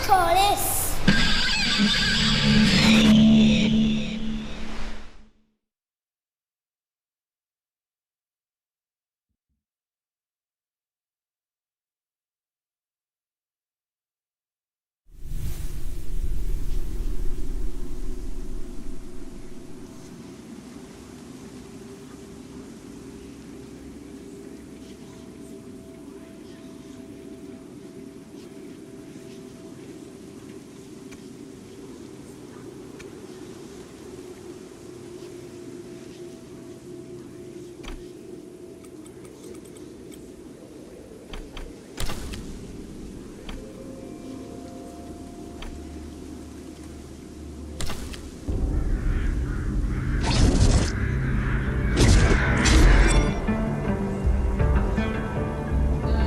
call this?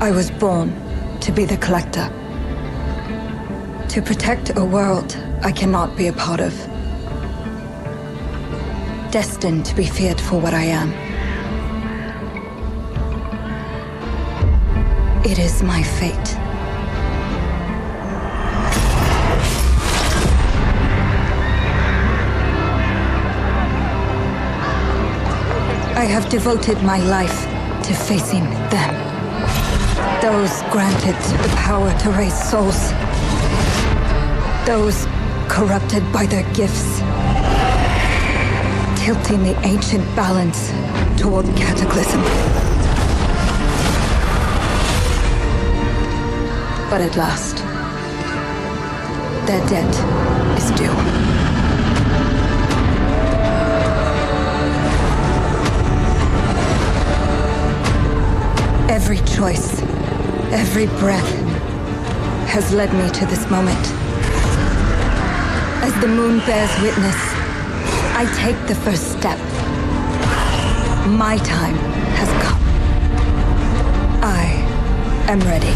I was born to be the collector. To protect a world I cannot be a part of. Destined to be feared for what I am. It is my fate. I have devoted my life to facing them. Those granted the power to raise souls. Those corrupted by their gifts. Tilting the ancient balance toward cataclysm. But at last, their debt is due. Every choice, every breath has led me to this moment. As the moon bears witness, I take the first step. My time has come. I am ready.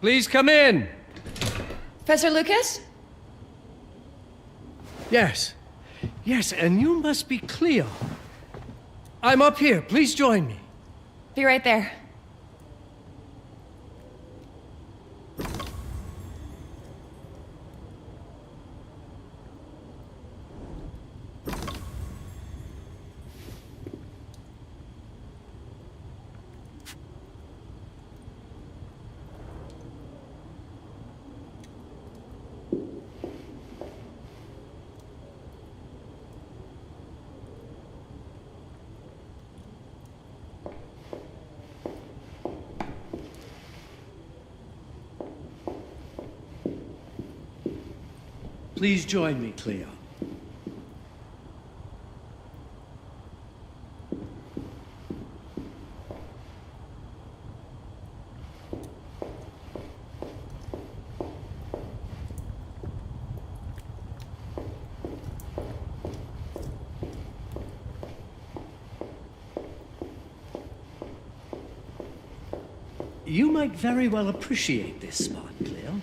Please come in. Professor Lucas? Yes. Yes, and you must be Cleo. I'm up here. Please join me. Be right there. Please join me, Cleo. You might very well appreciate this spot, Cleo.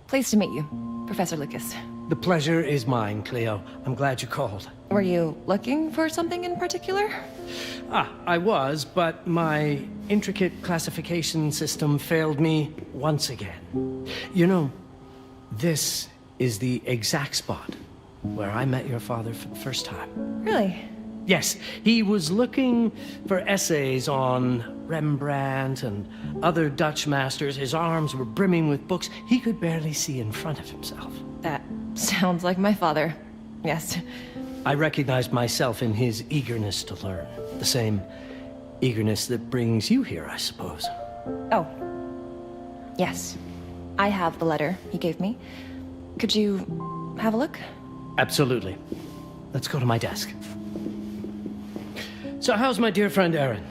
Pleased to meet you, Professor Lucas. The pleasure is mine, Cleo. I'm glad you called. Were you looking for something in particular? I was, but my intricate classification system failed me once again. You know, this is the exact spot where I met your father for the first time. Really? Yes, he was looking for essays on Rembrandt and other Dutch masters. His arms were brimming with books. He could barely see in front of himself. That sounds like my father. Yes. I recognized myself in his eagerness to learn. The same eagerness that brings you here, I suppose. Oh. Yes. I have the letter he gave me. Could you have a look? Absolutely. Let's go to my desk. So how's my dear friend Aaron?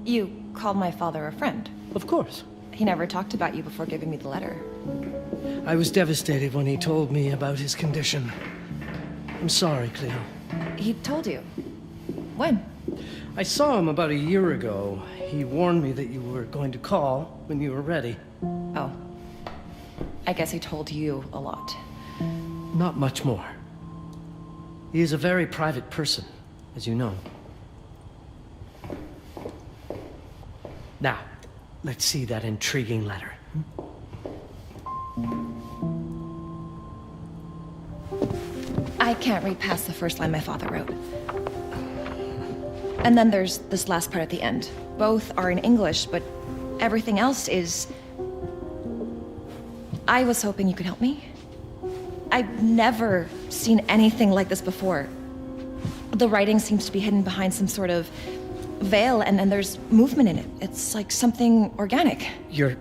You called my father a friend. Of course. He never talked about you before giving me the letter. I was devastated when he told me about his condition. I'm sorry, Cleo. He told you? When? I saw him about a year ago. He warned me that you were going to call when you were ready. Oh. I guess he told you a lot. Not much more. He is a very private person, as you know. Now, let's see that intriguing letter. I can't read past the first line my father wrote. And then there's this last part at the end. Both are in English, but everything else is... I was hoping you could help me. I've never seen anything like this before. The writing seems to be hidden behind some sort of veil, and there's movement in it. It's like something organic. You're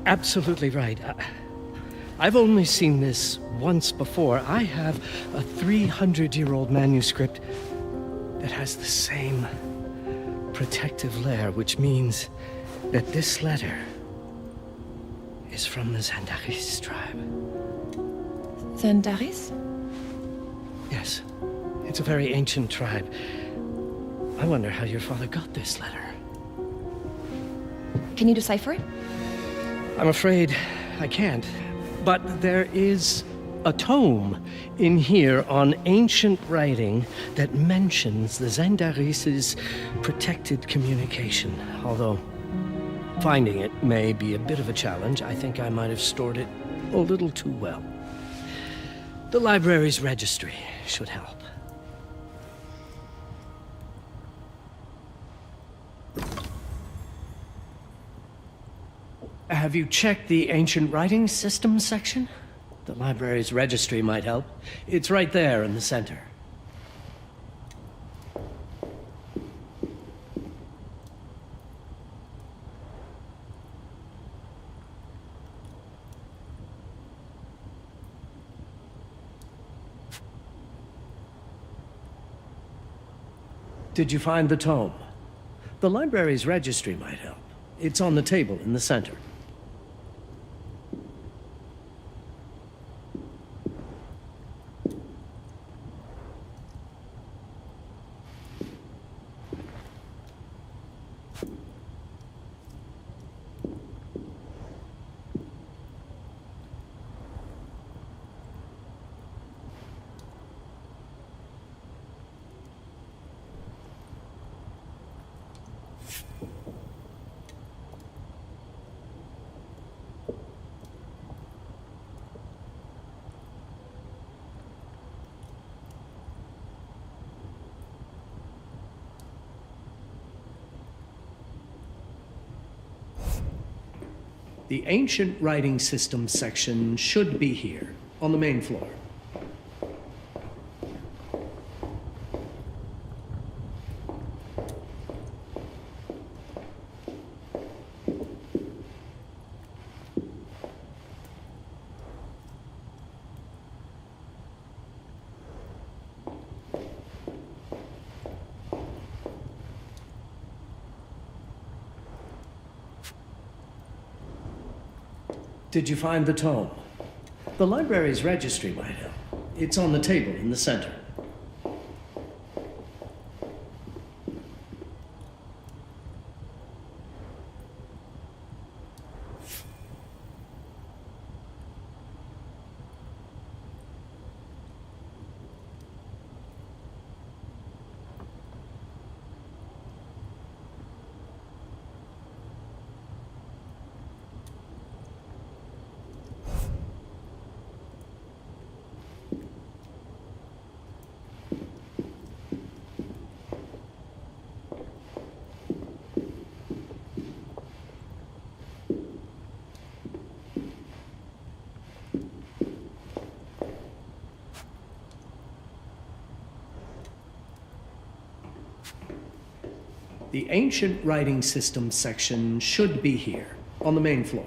absolutely right. I've only seen this once before. I have a 300-year-old manuscript that has the same protective layer, which means that this letter is from the Zandaris tribe. Zandaris? Yes. It's a very ancient tribe. I wonder how your father got this letter. Can you decipher it? I'm afraid I can't. But there is a tome in here on ancient writing that mentions the Zandaris' protected communication. Although finding it may be a bit of a challenge, I think I might have stored it a little too well. The library's registry should help. Have you checked the ancient writing system section? The library's registry might help. It's right there in the center. Did you find the tome? The library's registry might help. It's on the table in the center. The ancient writing system section should be here, on the main floor. Did you find the tome? The library's registry might help. It's on the table in the center. The ancient writing system section should be here, on the main floor.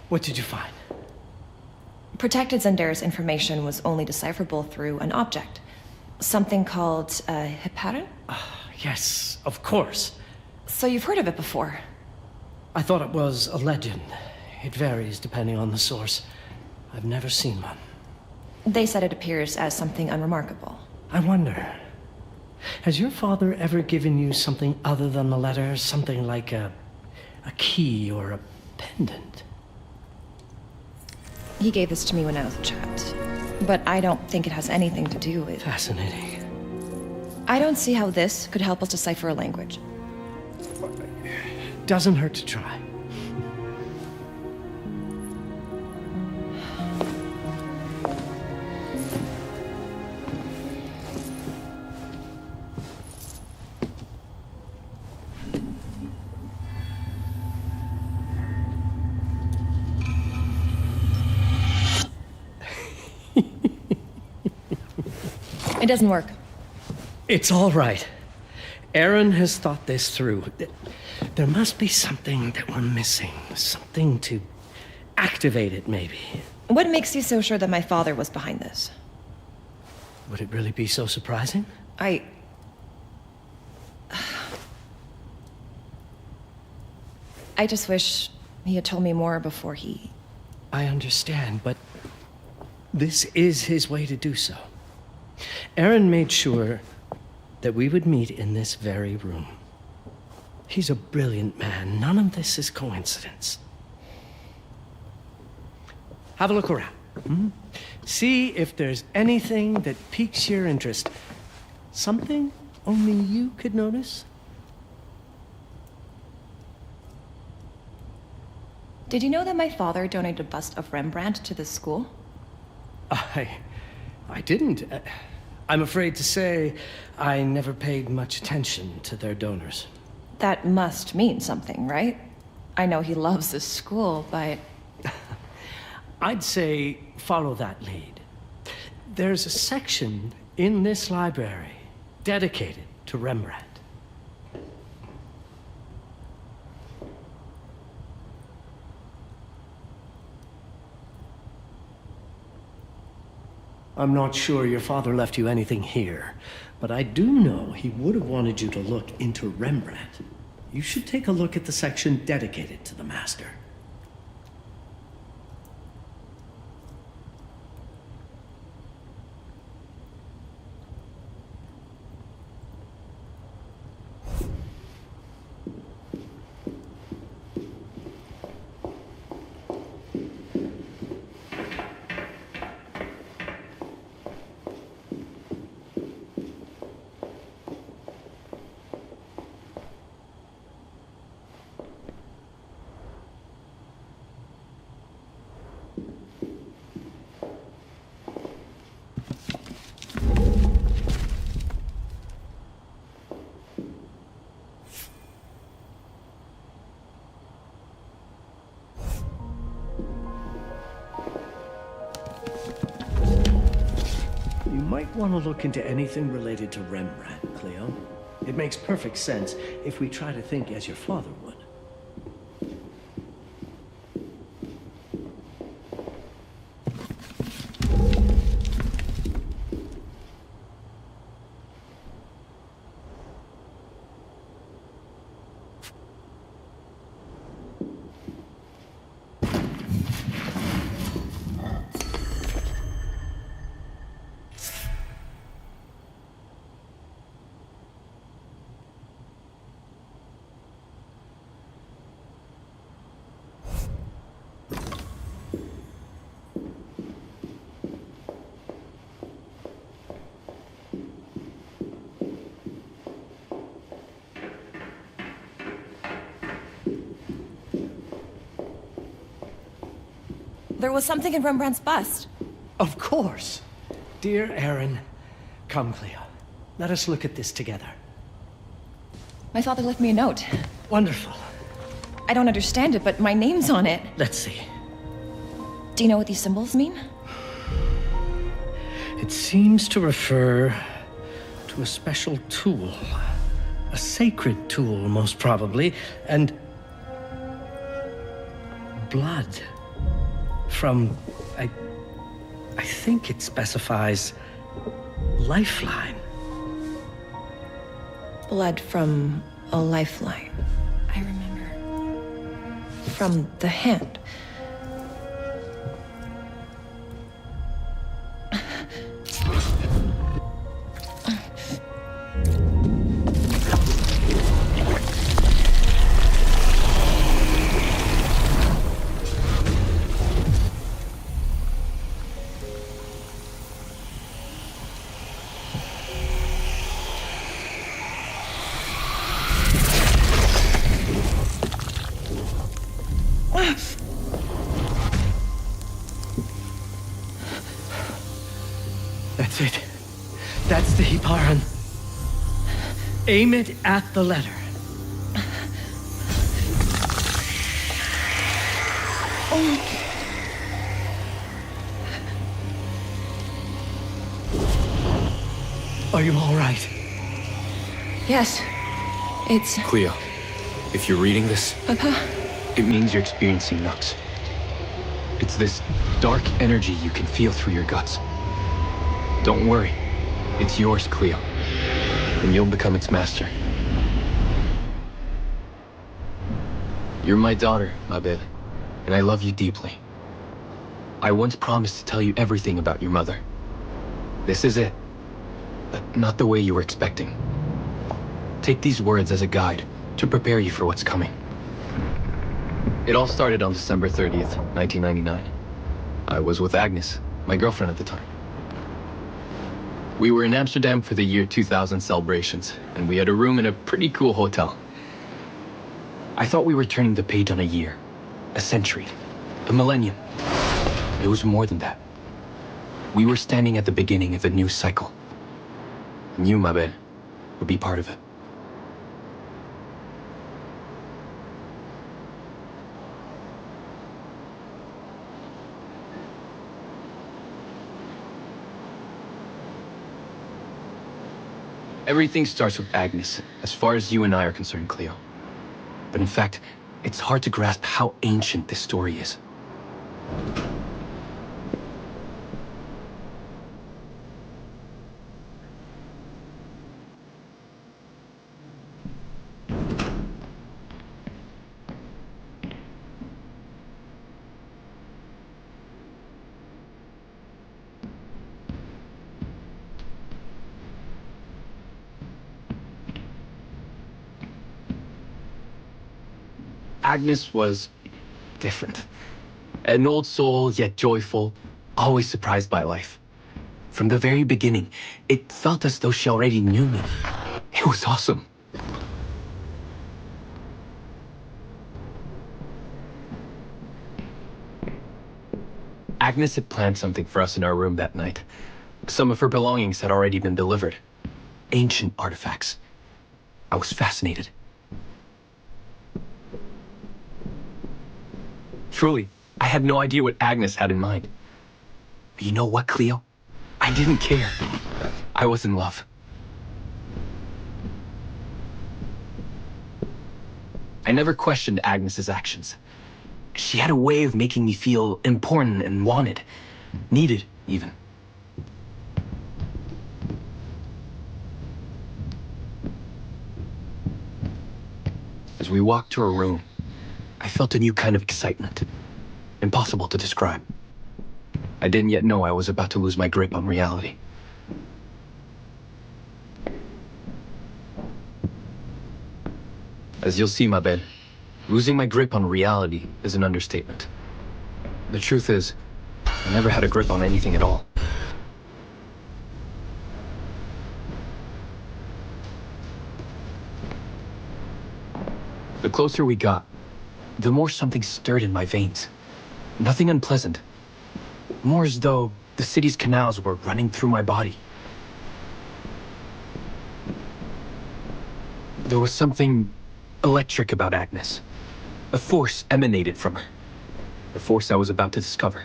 What did you find? Protected Zendara's information was only decipherable through an object. Something called a heparin? Yes, of course. So you've heard of it before? I thought it was a legend. It varies depending on the source. I've never seen one. They said it appears as something unremarkable. I wonder, has your father ever given you something other than the letter? Something like a key or a pendant? He gave this to me when I was a child. But I don't think it has anything to do with... Fascinating. I don't see how this could help us decipher a language. Doesn't hurt to try. It doesn't work. It's all right. Aaron has thought this through. There must be something that we're missing. Something to activate it, maybe. What makes you so sure that my father was behind this? Would it really be so surprising? I just wish he had told me more before he... I understand, but this is his way to do so. Aaron made sure that we would meet in this very room. He's a brilliant man. None of this is coincidence. Have a look around. See if there's anything that piques your interest. Something only you could notice? Did you know that my father donated a bust of Rembrandt to this school? I didn't. I'm afraid to say I never paid much attention to their donors. That must mean something, right? I know he loves this school, but... I'd say follow that lead. There's a section in this library dedicated to Rembrandt. I'm not sure your father left you anything here, but I do know he would have wanted you to look into Rembrandt. You should take a look at the section dedicated to the master. You might want to look into anything related to Rembrandt, Cleo. It makes perfect sense if we try to think as your father would. There was something in Rembrandt's bust. Of course. Dear Aaron, come, Cleo. Let us look at this together. My father left me a note. Wonderful. I don't understand it, but my name's on it. Let's see. Do you know what these symbols mean? It seems to refer to a special tool. A sacred tool, most probably, and blood. From, I think it specifies lifeline. Blood from a lifeline. I remember. From the hand. That's it. That's the Hiparan. Aim it at the letter. Are you all right? Yes. It's... Cleo, if you're reading this, Papa? it means you're experiencing Nux. It's this dark energy you can feel through your guts. Don't worry. It's yours, Cleo. And you'll become its master. You're my daughter, my babe. And I love you deeply. I once promised to tell you everything about your mother. This is it. But not the way you were expecting. Take these words as a guide. to prepare you for what's coming. It all started on December 30th, 1999. I was with Agnes, my girlfriend at the time. We were in Amsterdam for the year 2000 celebrations, and we had a room in a pretty cool hotel. I thought we were turning the page on a year, a century, a millennium. It was more than that. We were standing at the beginning of a new cycle. And you, my bed, would be part of it. Everything starts with Agnes, as far as you and I are concerned, Cleo. But in fact, it's hard to grasp how ancient this story is. Agnes was different. An old soul, yet joyful, always surprised by life. From the very beginning, it felt as though she already knew me. It was awesome. Agnes had planned something for us in our room that night. Some of her belongings had already been delivered. Ancient artifacts. I was fascinated. Truly, I had no idea what Agnes had in mind. But you know what, Cleo? I didn't care. I was in love. I never questioned Agnes's actions. She had a way of making me feel important and wanted. Needed, even. As we walked to her room, I felt a new kind of excitement. Impossible to describe. I didn't yet know I was about to lose my grip on reality. As you'll see, my bed, losing my grip on reality is an understatement. The truth is, I never had a grip on anything at all. The closer we got, the more something stirred in my veins. Nothing unpleasant. More as though the city's canals were running through my body. There was something electric about Agnes. A force emanated from her. The force I was about to discover.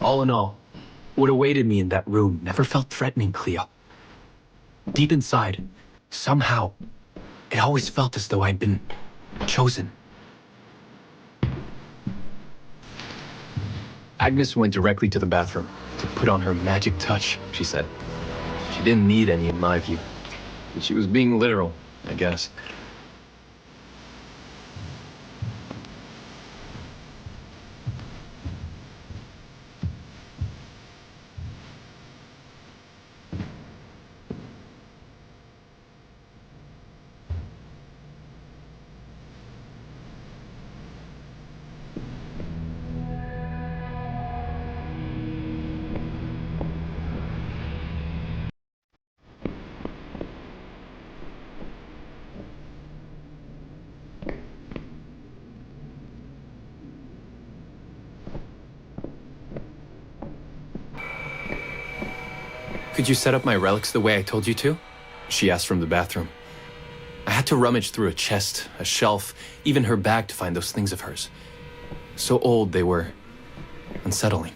All in all, what awaited me in that room never felt threatening, Cleo. Deep inside, somehow, it always felt as though I'd been chosen. Agnes went directly to the bathroom to put on her magic touch, she said. She didn't need any, in my view. But she was being literal, I guess. Could you set up my relics the way I told you to? She asked from the bathroom. I had to rummage through a chest, a shelf, even her bag to find those things of hers. So old they were unsettling.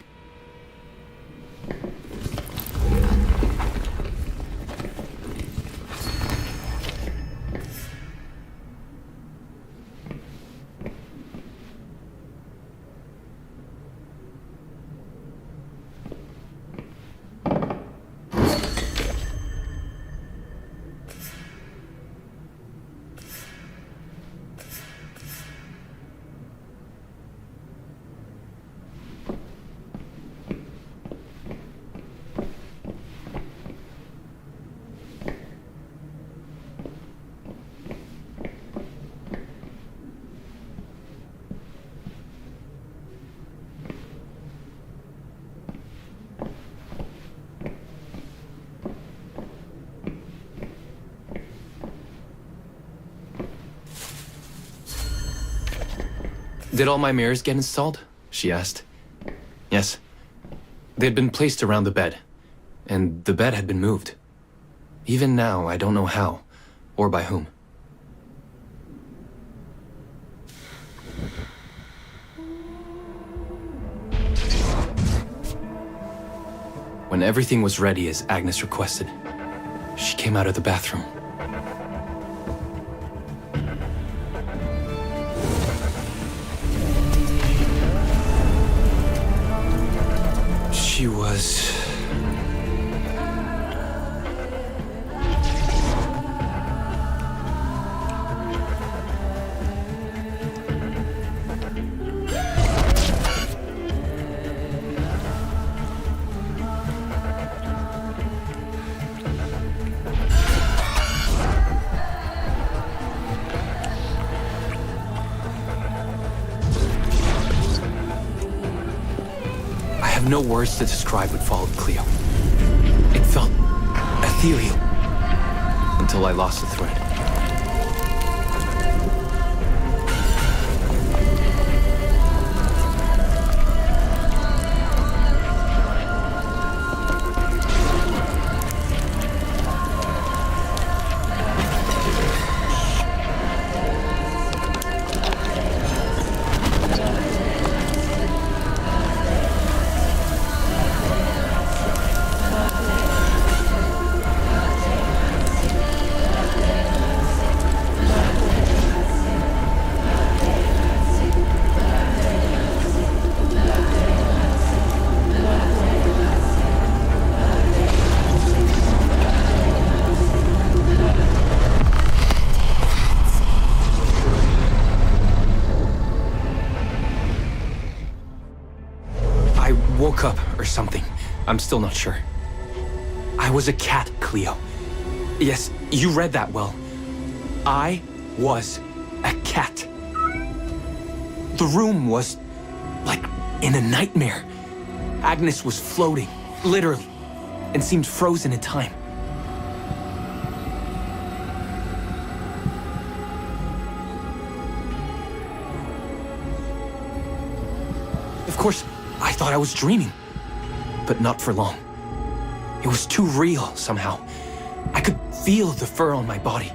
Did all my mirrors get installed? She asked. Yes. They'd been placed around the bed, and the bed had been moved. Even now, I don't know how, or by whom. When everything was ready as Agnes requested, she came out of the bathroom. She was... no words to describe what followed Cleo. It felt ethereal until I lost the thread. Woke up or something. I'm still not sure. I was a cat, Cleo. Yes, you read that well. I was a cat. The room was like in a nightmare. Agnes was floating, literally, and seemed frozen in time. Of course, I thought I was dreaming, but not for long. It was too real, somehow. I could feel the fur on my body.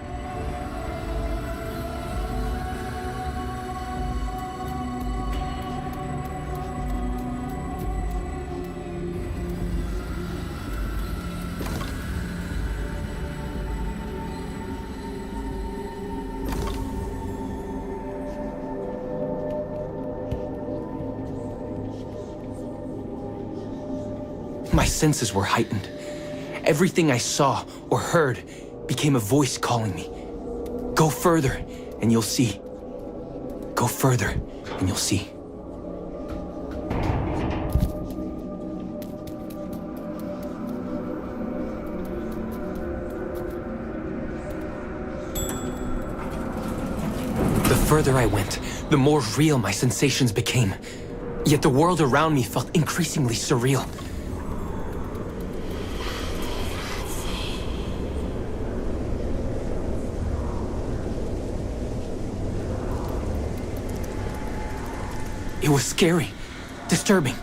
My senses were heightened. Everything I saw or heard became a voice calling me. Go further, and you'll see. Go further, and you'll see. The further I went, the more real my sensations became. Yet the world around me felt increasingly surreal. It was scary, disturbing,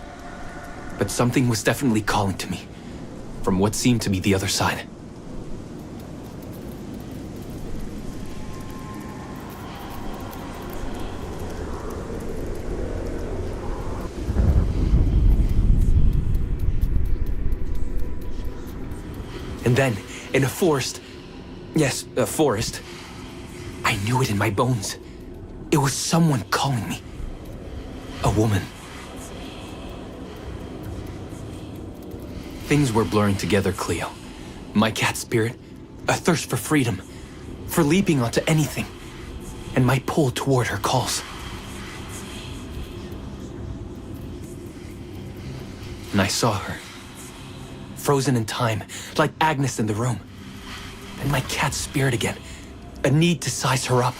but something was definitely calling to me from what seemed to be the other side. And then, in a forest, yes, a forest, I knew it in my bones. It was someone calling me. A woman. Things were blurring together, Cleo. My cat spirit, a thirst for freedom, for leaping onto anything, and my pull toward her calls. And I saw her, frozen in time, like Agnes in the room. And my cat spirit again, a need to size her up.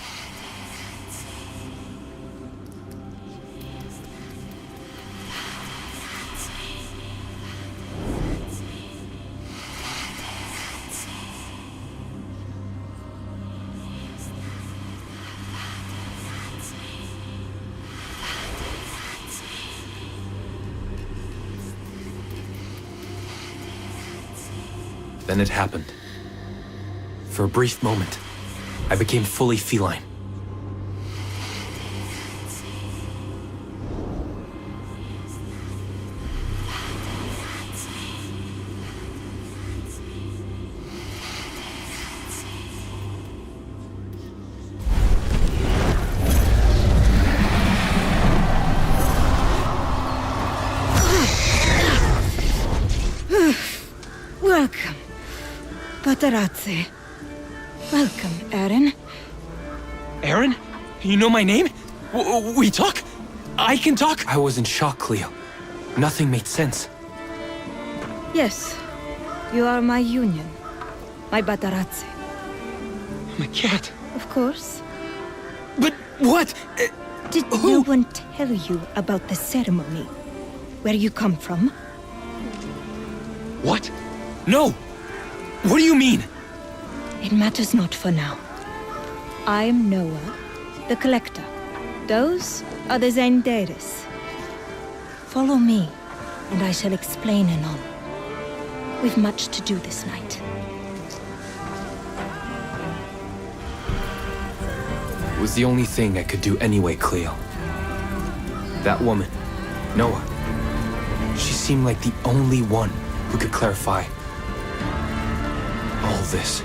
Then it happened. For a brief moment, I became fully feline. Welcome, Paparazzi. Welcome, Aaron. Aaron? You know my name? We talk? I can talk? I was in shock, Cleo. Nothing made sense. Yes, you are my union. My Paparazzi. My cat. Of course. But what? Did no one tell you about the ceremony? Where you come from? What? No! What do you mean? It matters not for now. I am Noah, the Collector. Those are the Zendaris. Follow me, and I shall explain anon. We've much to do this night. It was the only thing I could do anyway, Cleo. That woman, Noah, she seemed like the only one who could clarify all this.